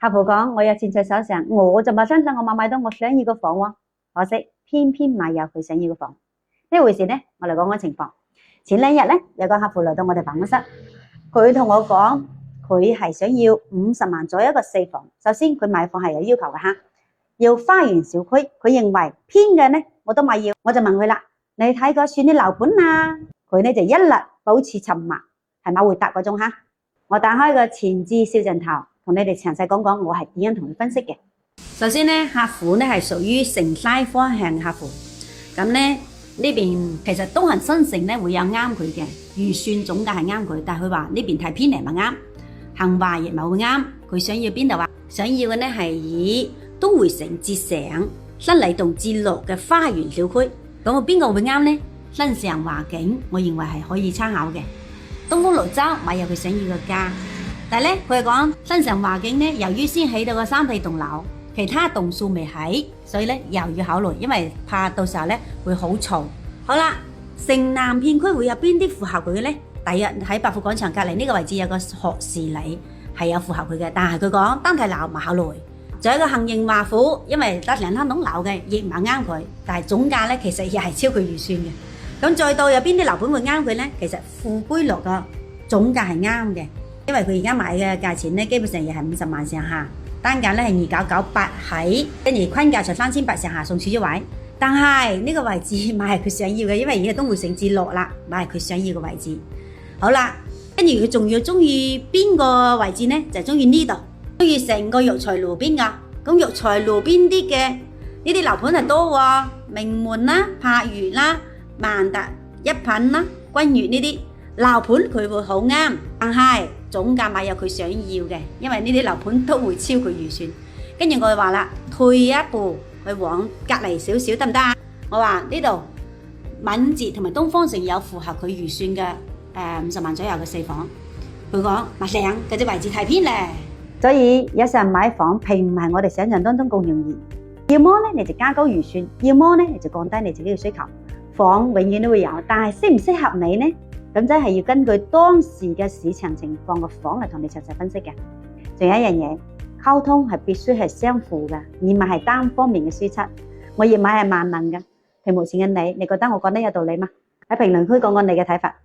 客戶講我有錢在手上，我就馬相信我買到我想要嘅房喎，可惜偏偏買有佢想要嘅房。呢回事呢，我嚟講講情況。前兩日呢，有個客戶嚟到我哋辦公室，佢同我講佢係想要50萬左右嘅4房。首先佢買房係有要求嘅嚇，要花園小區，佢認為偏嘅呢我都買要。我就問佢啦，你睇過算啲樓盤啊？佢呢就一律保持沉默，係冇回答嗰種嚇。我打開個前置攝像頭，同你哋詳細講講我係點樣同佢分析嘅。首先呢，客戶呢係屬於城西方向客戶，咁呢邊其實東行新城呢會有啱佢嘅預算總價係啱佢，但係佢話呢邊太偏離唔啱，行華亦冇啱。佢想要邊度啊？想要嘅呢係以東薈城至上、新禮頓至樂嘅花園小區。咁我邊個會啱呢？新上華景，我認為係可以參考嘅。東風綠洲買入佢想要嘅價，但係咧佢係講新上華景呢，由於先起到個3、4棟樓，其他棟數未起，所以咧又要考慮，因為怕到時候咧會好嘈。好啦，城南片區會有邊啲符合佢嘅咧？第一喺百貨廣場隔離呢個位置有個學士里係有符合佢嘅，但係佢講單體樓唔考慮。仲有一個杏盈華府，因為得2棟樓嘅，亦唔係啱佢，但係總價咧其實亦係超佢預算嘅。咁再到有邊啲樓盤會啱佢呢？其實富居樂嘅總價係啱嘅，因為佢而家買嘅價錢呢，基本上亦係50萬上下，單價咧係2998起，跟住均價就3800上下送儲咗位。但係呢個位置買係佢想要嘅，因為而家東薈城至樂啦，買係佢想要嘅位置。好啦，跟住佢仲要中意邊個位置呢？就係中意呢度，中意成個育才路邊㗎。咁育才路邊啲嘅呢啲樓盤係多喎，名門啦、柏如啦、萬達、一品啦、君悅呢啲樓盤佢會好啱，但係總價買有佢想要嘅，因為呢啲樓盤都會超佢預算。跟住我就話啦，退一步去往隔離少少得唔得啊？我話呢度敏捷同埋東方城有符合佢預算嘅50萬左右嘅4房。佢講麥靚嗰啲位置太偏咧，所以有時候買房並唔係我哋想象當中咁容易。要麼呢你就加高預算，要麼呢你就降低你自己嘅需求。房永遠都會有，但係適唔適合你呢？咁真係要根據當時嘅市場情況個房嚟同你詳細分析嘅。仲有一樣嘢，溝通係必須係相互嘅，而唔係單方面嘅輸出。我要買係萬能嘅。屏幕前嘅你覺得我講得有道理嗎？喺評論區講講你嘅睇法。